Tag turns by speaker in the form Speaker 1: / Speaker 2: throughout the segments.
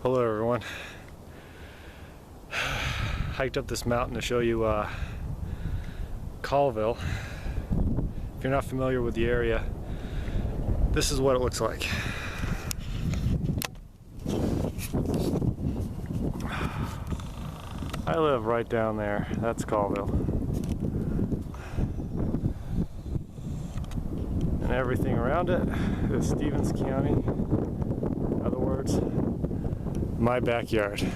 Speaker 1: Hello everyone. Hiked up this mountain to show you Colville. If you're not familiar with the area, this is what it looks like. I live right down there. That's Colville. And everything around it is Stevens County. In other words, my backyard.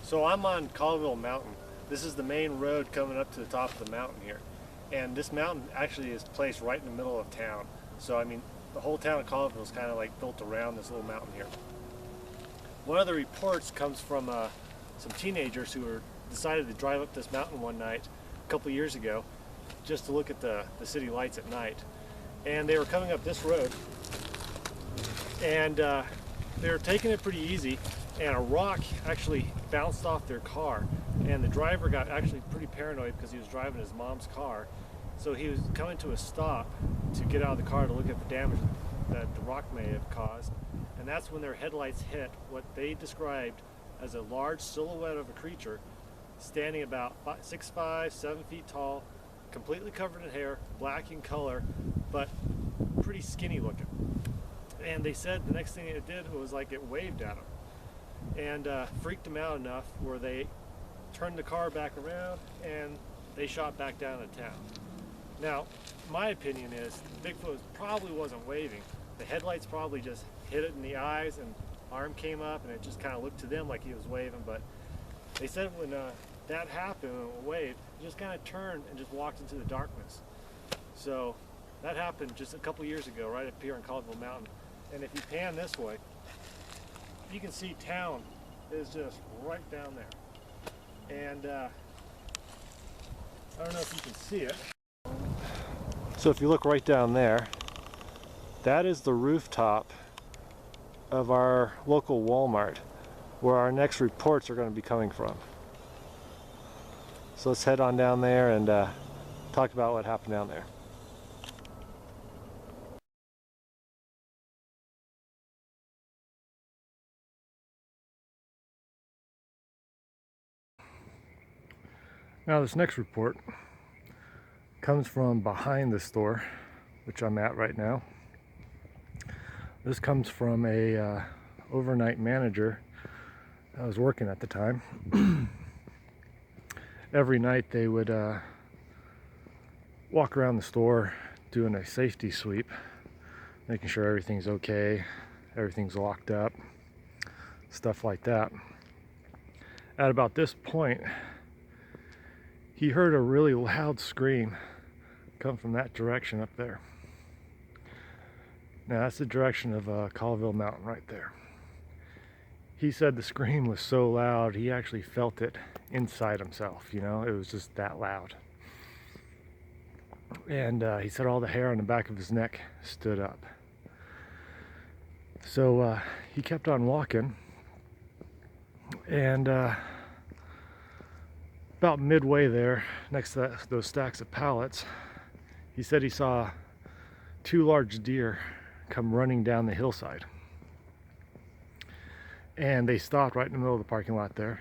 Speaker 1: So I'm on Colville Mountain. This is the main road coming up to the top of the mountain here. And this mountain actually is placed right in the middle of town. So I mean, the whole town of Colville is kind of like built around this little mountain here. One of the reports comes from some teenagers who decided to drive up this mountain one night a couple years ago just to look at the city lights at night. And they were coming up this road and they were taking it pretty easy, and a rock actually bounced off their car, and the driver got actually pretty paranoid because he was driving his mom's car. So he was coming to a stop to get out of the car to look at the damage that the rock may have caused, and that's when their headlights hit what they described as a large silhouette of a creature standing about 6'5", 7 feet tall, completely covered in hair, black in color, but pretty skinny looking. And they said the next thing it did was like it waved at them and freaked them out enough where they turned the car back around and they shot back down to town. Now, my opinion is Bigfoot probably wasn't waving. The headlights probably just hit it in the eyes and arm came up and it just kind of looked to them like he was waving. But they said when that happened, when it waved, it just kind of turned and just walked into the darkness. So that happened just a couple years ago right up here on Colville Mountain. And if you pan this way, you can see town is just right down there. And I don't know if you can see it. So if you look right down there, that is the rooftop of our local Walmart, where our next reports are going to be coming from. So let's head on down there and talk about what happened down there. Now this next report comes from behind the store, which I'm at right now. This comes from a overnight manager I was working at the time. Every night they would walk around the store doing a safety sweep, making sure everything's okay, everything's locked up, stuff like that. At about this point, he heard a really loud scream come from that direction up there. Now that's the direction of Colville Mountain right there. He said the scream was so loud he actually felt it inside himself, you know, it was just that loud. And he said all the hair on the back of his neck stood up. So he kept on walking, and about midway there, next to those stacks of pallets, he said he saw two large deer come running down the hillside. And they stopped right in the middle of the parking lot there,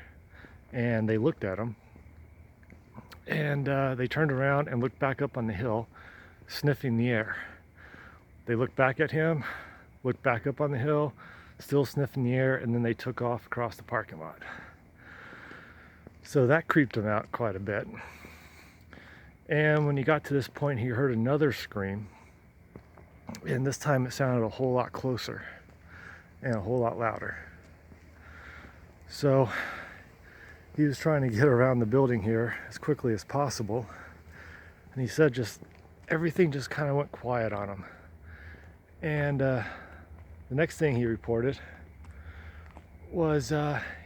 Speaker 1: and they looked at him, and they turned around and looked back up on the hill, sniffing the air. They looked back at him, looked back up on the hill, still sniffing the air, and then they took off across the parking lot. So that creeped him out quite a bit. And when he got to this point, he heard another scream, and this time it sounded a whole lot closer and a whole lot louder. So he was trying to get around the building here as quickly as possible, and he said just everything just kind of went quiet on him. And the next thing he reported was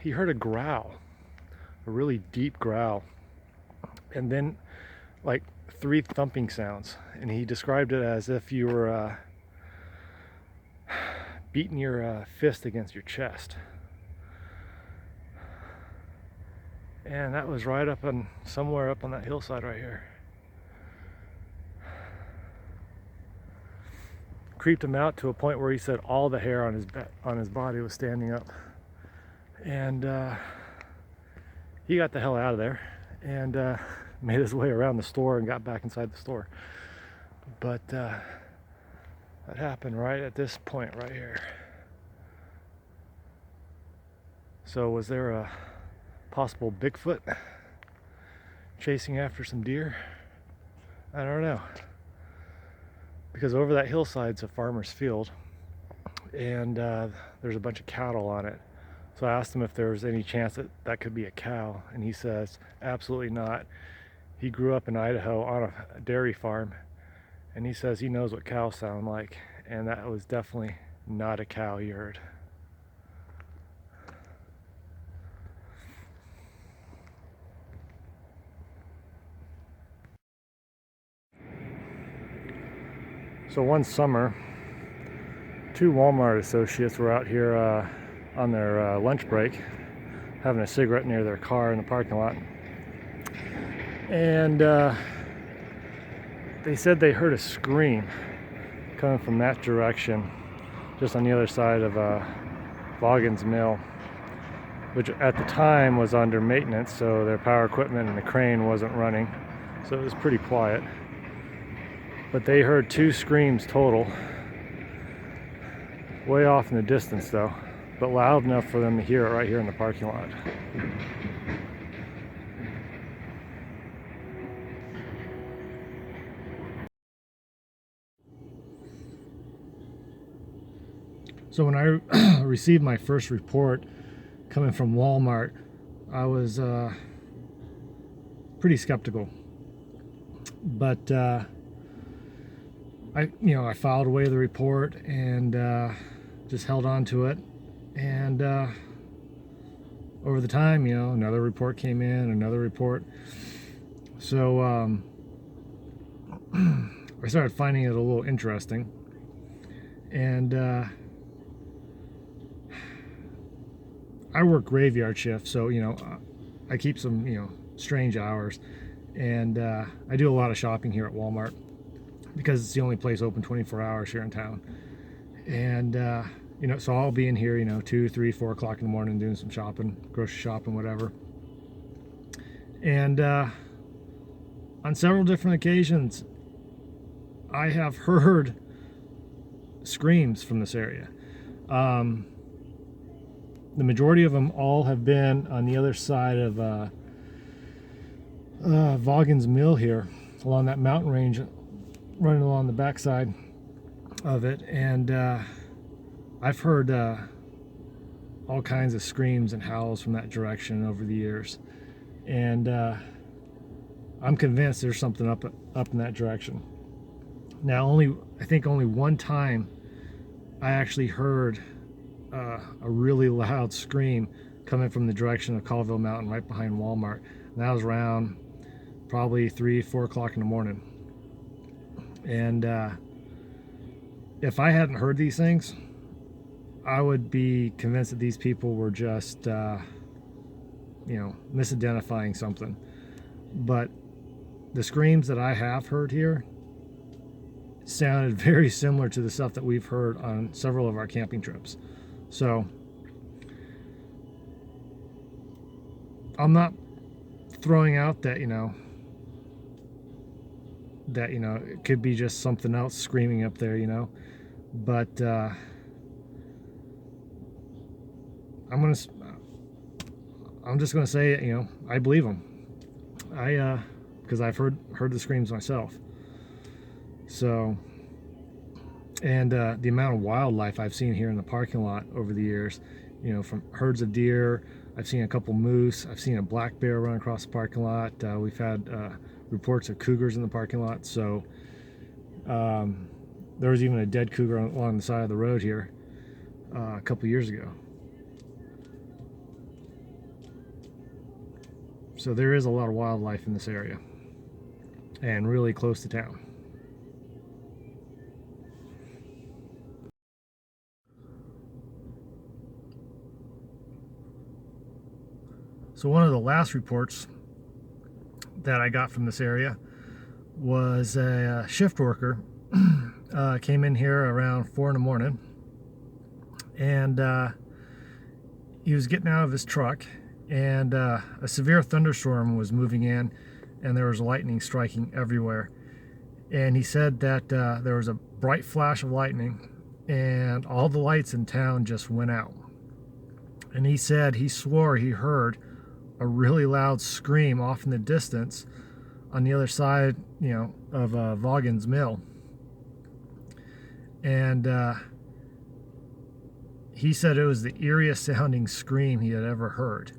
Speaker 1: he heard a growl, a really deep growl, and then like 3 thumping sounds, and he described it as if you were beating your fist against your chest. And that was right up on somewhere up on that hillside right here. Creeped him out to a point where he said all the hair on his body was standing up. And he got the hell out of there and made his way around the store and got back inside the store. But that happened right at this point right here. So was there a possible Bigfoot chasing after some deer? I don't know. Because over that hillside's a farmer's field, and there's a bunch of cattle on it. So I asked him if there was any chance that that could be a cow, and he says absolutely not. He grew up in Idaho on a dairy farm, and he says he knows what cows sound like, and that was definitely not a cow he heard. So one summer, two Walmart associates were out here on their lunch break, having a cigarette near their car in the parking lot. And they said they heard a scream coming from that direction, just on the other side of Vaughan's Mill, which at the time was under maintenance, so their power equipment and the crane wasn't running, so it was pretty quiet. But they heard two screams total, way off in the distance though, but loud enough for them to hear it right here in the parking lot. So when I received my first report coming from Walmart, I was pretty skeptical. But I filed away the report and just held on to it. And over the time, another report came in, another report. So I started finding it a little interesting. And I work graveyard shift, so I keep some strange hours, and I do a lot of shopping here at Walmart because it's the only place open 24 hours here in town. And so I'll be in here 2, 3, 4 o'clock in the morning doing some shopping, grocery shopping, whatever. And on several different occasions I have heard screams from this area. The majority of them all have been on the other side of Vaughan's Mill here, along that mountain range, running along the backside of it. And I've heard all kinds of screams and howls from that direction over the years. And I'm convinced there's something up in that direction. Now, I think only one time I actually heard a really loud scream coming from the direction of Colville Mountain, right behind Walmart. And that was around probably 3, 4 o'clock in the morning. And if I hadn't heard these things, I would be convinced that these people were just misidentifying something. But the screams that I have heard here sounded very similar to the stuff that we've heard on several of our camping trips. So I'm not throwing out that it could be just something else screaming up there, but I'm just gonna say, I believe them. Because I've heard the screams myself. So, and the amount of wildlife I've seen here in the parking lot over the years, from herds of deer, I've seen a couple moose, I've seen a black bear run across the parking lot. We've had reports of cougars in the parking lot. So there was even a dead cougar along the side of the road here a couple years ago. So there is a lot of wildlife in this area and really close to town. So one of the last reports that I got from this area was a shift worker came in here around 4 in the morning, and he was getting out of his truck, and a severe thunderstorm was moving in, and there was lightning striking everywhere. And he said that there was a bright flash of lightning, and all the lights in town just went out. And he said he swore he heard a really loud scream off in the distance on the other side, of Vaughan's Mill. And he said it was the eeriest sounding scream he had ever heard.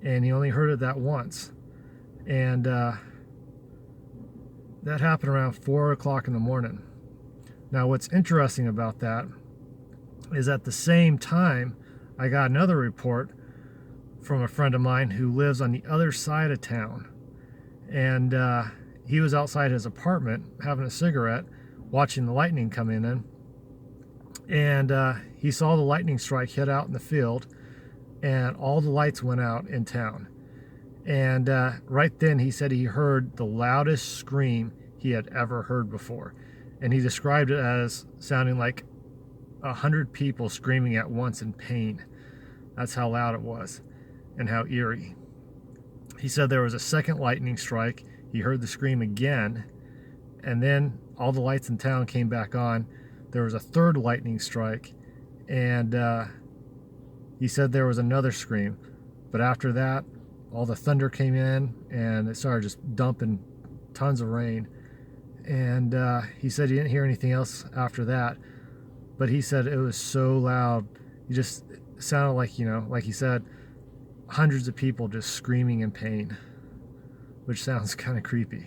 Speaker 1: And he only heard it that once. And that happened around 4 o'clock in the morning. Now, what's interesting about that is at the same time, I got another report from a friend of mine who lives on the other side of town. And he was outside his apartment having a cigarette, watching the lightning come in. And he saw the lightning strike hit out in the field, and all the lights went out in town. And right then he said he heard the loudest scream he had ever heard before. And he described it as sounding like 100 people screaming at once in pain. That's how loud it was and how eerie. He said there was a second lightning strike. He heard the scream again, and then all the lights in town came back on. There was a third lightning strike, and he said there was another scream. But after that, all the thunder came in, and it started just dumping tons of rain. And he said he didn't hear anything else after that. But he said it was so loud. It just sounded like, like he said, hundreds of people just screaming in pain, which sounds kind of creepy.